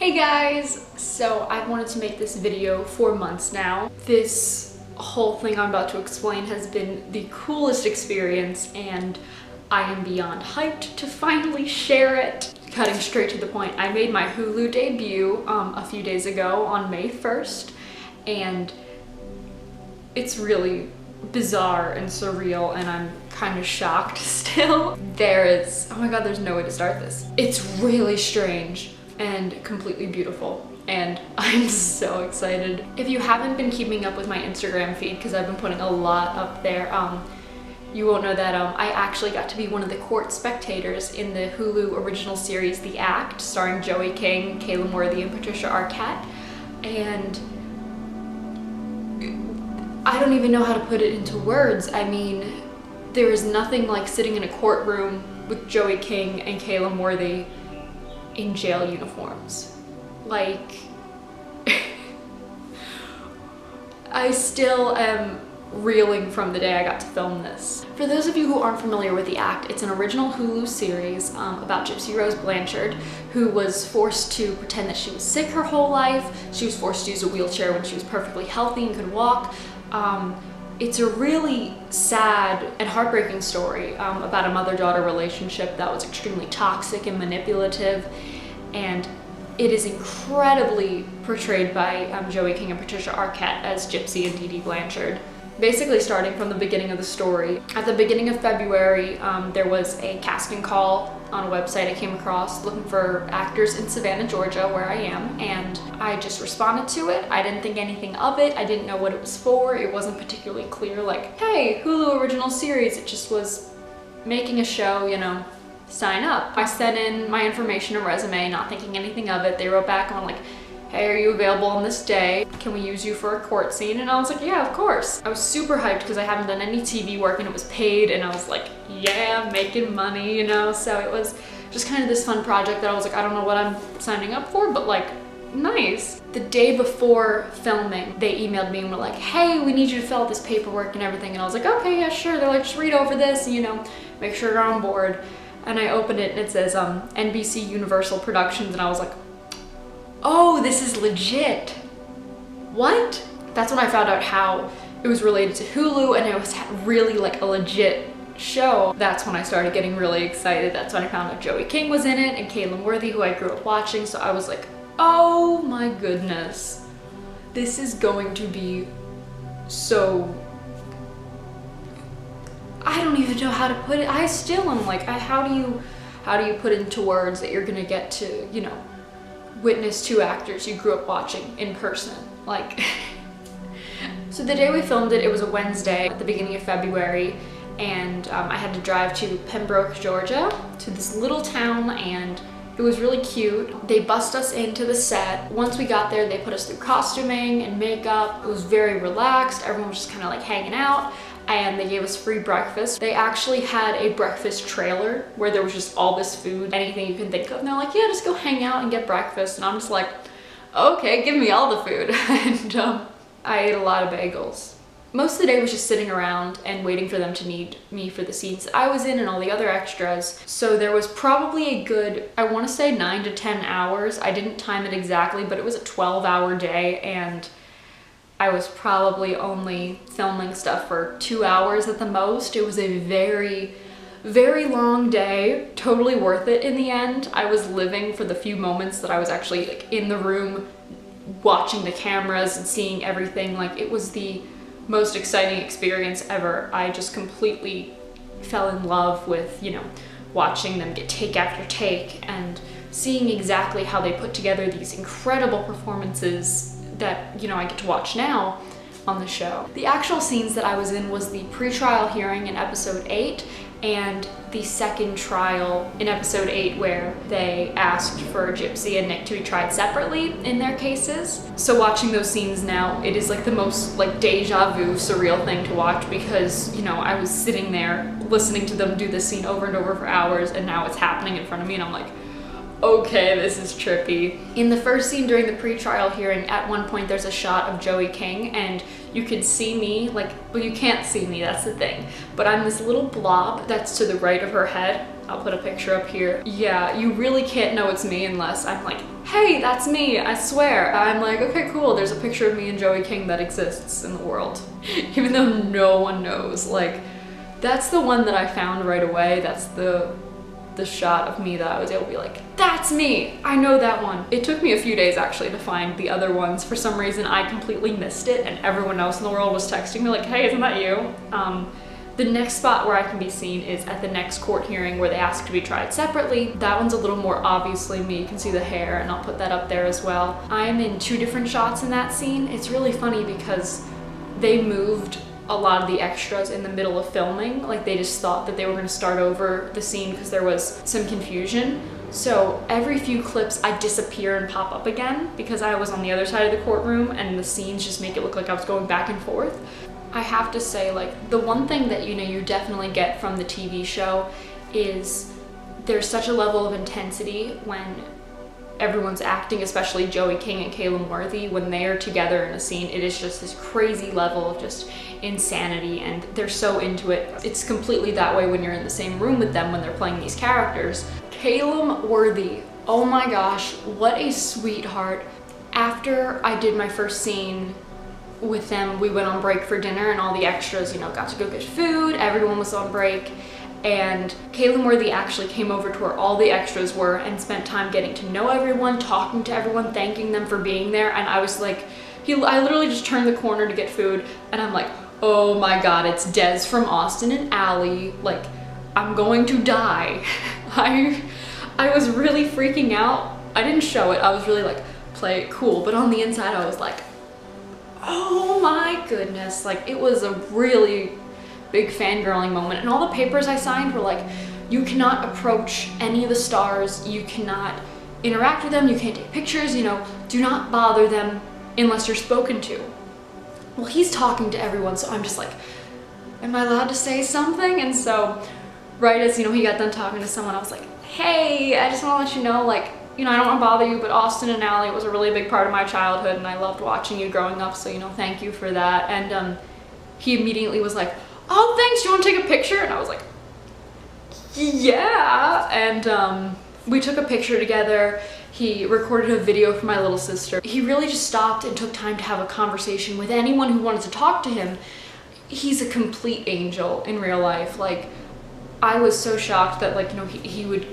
Hey guys! So I've wanted to make this video for months now. This whole thing I'm about to explain has been the coolest experience and I am beyond hyped to finally share it. Cutting straight to the point, I made my Hulu debut a few days ago on May 1st and it's really bizarre and surreal and I'm kind of shocked still. Oh my god, there's no way to start this. It's really strange and completely beautiful and I'm so excited. If you haven't been keeping up with my Instagram feed, because I've been putting a lot up there, you won't know that I actually got to be one of the court spectators in the Hulu original series The Act, starring Joey King, Caleb Worthy, and Patricia Arquette. And I don't even know how to put it into words. I mean, there is nothing like sitting in a courtroom with Joey King and Caleb Worthy in jail uniforms. Like, I still am reeling from the day I got to film this. For those of you who aren't familiar with The Act, it's an original Hulu series about Gypsy Rose Blanchard, who was forced to pretend that she was sick her whole life. She was forced to use a wheelchair when she was perfectly healthy and could walk. It's a really sad and heartbreaking story about a mother-daughter relationship that was extremely toxic and manipulative, and it is incredibly portrayed by Joey King and Patricia Arquette as Gypsy and Dee Dee Blanchard. Basically starting from the beginning of the story. At the beginning of February, there was a casting call on a website I came across looking for actors in Savannah, Georgia, where I am, and I just responded to it. I didn't think anything of it. I didn't know what it was for. It wasn't particularly clear, like, hey, Hulu original series. It just was making a show, you know, sign up. I sent in my information and resume, not thinking anything of it. They wrote back on like, hey, are you available on this day? Can we use you for a court scene? And I was like, yeah, of course. I was super hyped because I haven't done any TV work and it was paid, and I was like, yeah, making money, you know? So it was just kind of this fun project that I was like, I don't know what I'm signing up for, but like, nice. The day before filming, they emailed me and were like, hey, we need you to fill out this paperwork and everything. And I was like, okay, yeah, sure. They're like, just read over this, you know, make sure you're on board. And I opened it and it says NBC Universal Productions, and I was like, oh, this is legit. What? That's when I found out how it was related to Hulu and it was really like a legit show. That's when I started getting really excited. That's when I found out Joey King was in it and Caleb Worthy, who I grew up watching. So I was like, oh my goodness, this is going to be so, I don't even know how to put it. I still am like, how do you put into words that you're gonna get to, you know, witness two actors you grew up watching in person, like. So the day we filmed it, it was a Wednesday at the beginning of February, and I had to drive to Pembroke, Georgia, to this little town, and it was really cute. They bussed us into the set. Once we got there, they put us through costuming and makeup. It was very relaxed. Everyone was just kind of like hanging out, and they gave us free breakfast. They actually had a breakfast trailer where there was just all this food, anything you can think of. And they're like, yeah, just go hang out and get breakfast. And I'm just like, okay, give me all the food. And I ate a lot of bagels. Most of the day was just sitting around and waiting for them to need me for the scenes that I was in and all the other extras. So there was probably a good, I want to say 9 to 10 hours. I didn't time it exactly, but it was a 12-hour day, and I was probably only filming stuff for 2 hours at the most. It was a very, very long day, totally worth it in the end. I was living for the few moments that I was actually like in the room watching the cameras and seeing everything. Like, it was the most exciting experience ever. I just completely fell in love with, you know, watching them get take after take and seeing exactly how they put together these incredible performances that, you know, I get to watch now on the show. The actual scenes that I was in was the pre-trial hearing in episode 8 and the second trial in episode 8, where they asked for Gypsy and Nick to be tried separately in their cases. So watching those scenes now, it is like the most like deja vu surreal thing to watch, because, you know, I was sitting there listening to them do this scene over and over for hours, and now it's happening in front of me and I'm like, okay, this is trippy. In the first scene during the pre-trial hearing, at one point there's a shot of Joey King and you can see me, like, well, you can't see me, that's the thing, but I'm this little blob that's to the right of her head. I'll put a picture up here. Yeah, you really can't know it's me unless I'm like hey, that's me, I swear. I'm like, okay, cool, there's a picture of me and Joey King that exists in the world. Even though no one knows. Like, that's the one that I found right away. That's the shot of me that I was able to be like, that's me, I know that one. It took me a few days actually to find the other ones. For some reason, I completely missed it, and everyone else in the world was texting me like, hey, isn't that you? The next spot where I can be seen is at the next court hearing where they ask to be tried separately. That one's a little more obviously me. You can see the hair, and I'll put that up there as well. I'm in 2 different shots in that scene. It's really funny because they moved a lot of the extras in the middle of filming. Like, they just thought that they were going to start over the scene because there was some confusion. So every few clips I disappear and pop up again because I was on the other side of the courtroom, and the scenes just make it look like I was going back and forth. I have to say, like, the one thing that, you know, you definitely get from the TV show is there's such a level of intensity when everyone's acting, especially Joey King and Caleb Worthy. When they are together in a scene, it is just this crazy level of just insanity, and they're so into it. It's completely that way when you're in the same room with them when they're playing these characters. Caleb Worthy, oh my gosh, what a sweetheart. After I did my first scene with them, we went on break for dinner, and all the extras, you know, got to go get food. Everyone was on break, and Caleb Worthy actually came over to where all the extras were and spent time getting to know everyone, talking to everyone, thanking them for being there. And I was like, I literally just turned the corner to get food, and I'm like, oh my god, it's Des from Austin and Ally. Like, I'm going to die. I was really freaking out. I didn't show it. I was really like, play it cool. But on the inside, I was like, oh my goodness. Like, it was a really big fangirling moment. And all the papers I signed were like, you cannot approach any of the stars. You cannot interact with them. You can't take pictures. You know, do not bother them unless you're spoken to. Well, he's talking to everyone, so I'm just like, am I allowed to say something? And so right as, you know, he got done talking to someone, I was like, hey, I just want to let you know, like, you know, I don't want to bother you, but Austin and Ally was a really big part of my childhood, and I loved watching you growing up, so, you know, thank you for that. And he immediately was like, oh, thanks, do you want to take a picture? And I was like, yeah. And we took a picture together. He recorded a video for my little sister. He really just stopped and took time to have a conversation with anyone who wanted to talk to him. He's a complete angel in real life. Like, I was so shocked that, like, you know, he would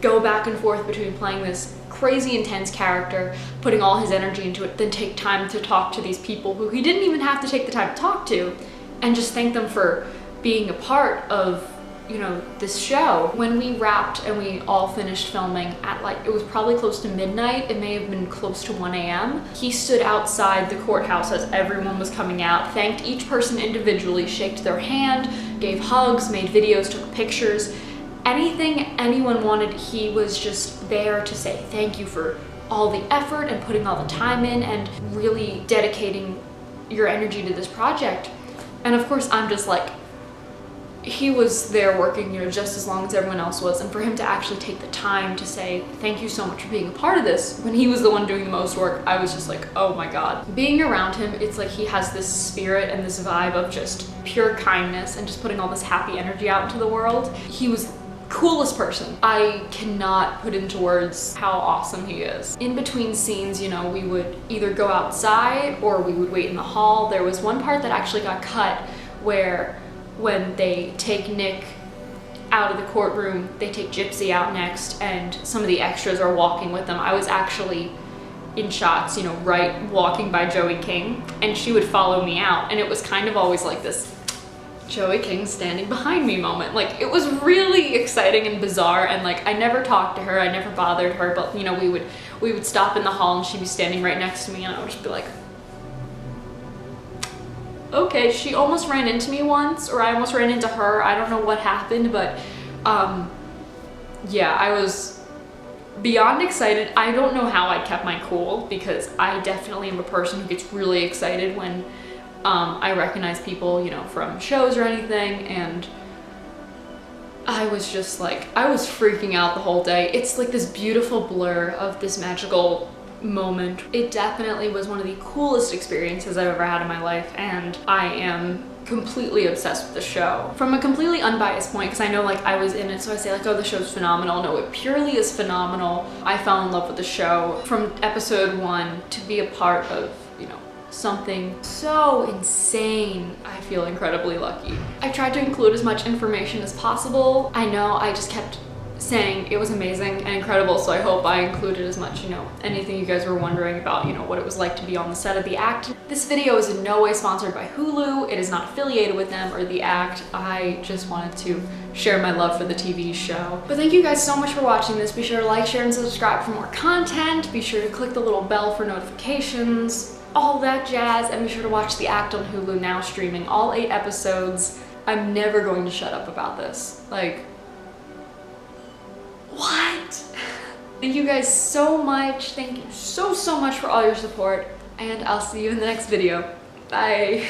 go back and forth between playing this crazy intense character, putting all his energy into it, then take time to talk to these people who he didn't even have to take the time to talk to, and just thank them for being a part of, you know, this show. When we wrapped and we all finished filming at, like, it was probably close to midnight, it may have been close to 1 a.m. He stood outside the courthouse as everyone was coming out, thanked each person individually, shaked their hand, gave hugs, made videos, took pictures. Anything anyone wanted, he was just there to say thank you for all the effort and putting all the time in and really dedicating your energy to this project. And of course, I'm just like, he was there working, you know, just as long as everyone else was, and for him to actually take the time to say thank you so much for being a part of this when he was the one doing the most work, I was just like, oh my god. Being around him, it's like he has this spirit and this vibe of just pure kindness and just putting all this happy energy out into the world. He was coolest person. I cannot put into words how awesome he is. In between scenes, you know, we would either go outside or we would wait in the hall. There was one part that actually got cut where when they take Nick out of the courtroom, they take Gypsy out next, and some of the extras are walking with them. I was actually in shots, you know, right walking by Joey King, and she would follow me out, and it was kind of always like this Joey King standing behind me moment. Like, it was really exciting and bizarre, and like, I never talked to her, I never bothered her, but you know, we would stop in the hall and she'd be standing right next to me, and I would just be like, okay. She almost ran into me once, or I almost ran into her. I don't know what happened, but yeah, I was beyond excited. I don't know how I kept my cool, because I definitely am a person who gets really excited when I recognize people, you know, from shows or anything, and I was just like, I was freaking out the whole day. It's like this beautiful blur of this magical moment. It definitely was one of the coolest experiences I've ever had in my life, and I am completely obsessed with the show. From a completely unbiased point, because I know like I was in it, so I say like, oh, the show's phenomenal. No, it purely is phenomenal. I fell in love with the show from episode 1. To be a part of, you know, something so insane, I feel incredibly lucky. I tried to include as much information as possible. I know I just kept saying it was amazing and incredible, so I hope I included as much, you know, anything you guys were wondering about, you know, what it was like to be on the set of The Act. This video is in no way sponsored by Hulu. It is not affiliated with them or The Act. I just wanted to share my love for the TV show. But thank you guys so much for watching this. Be sure to like, share, and subscribe for more content. Be sure to click the little bell for notifications, all that jazz, and be sure to watch The Act on Hulu now, streaming all 8 episodes. I'm never going to shut up about this. Like, what? Thank you guys so much. Thank you so much for all your support, and I'll see you in the next video. Bye.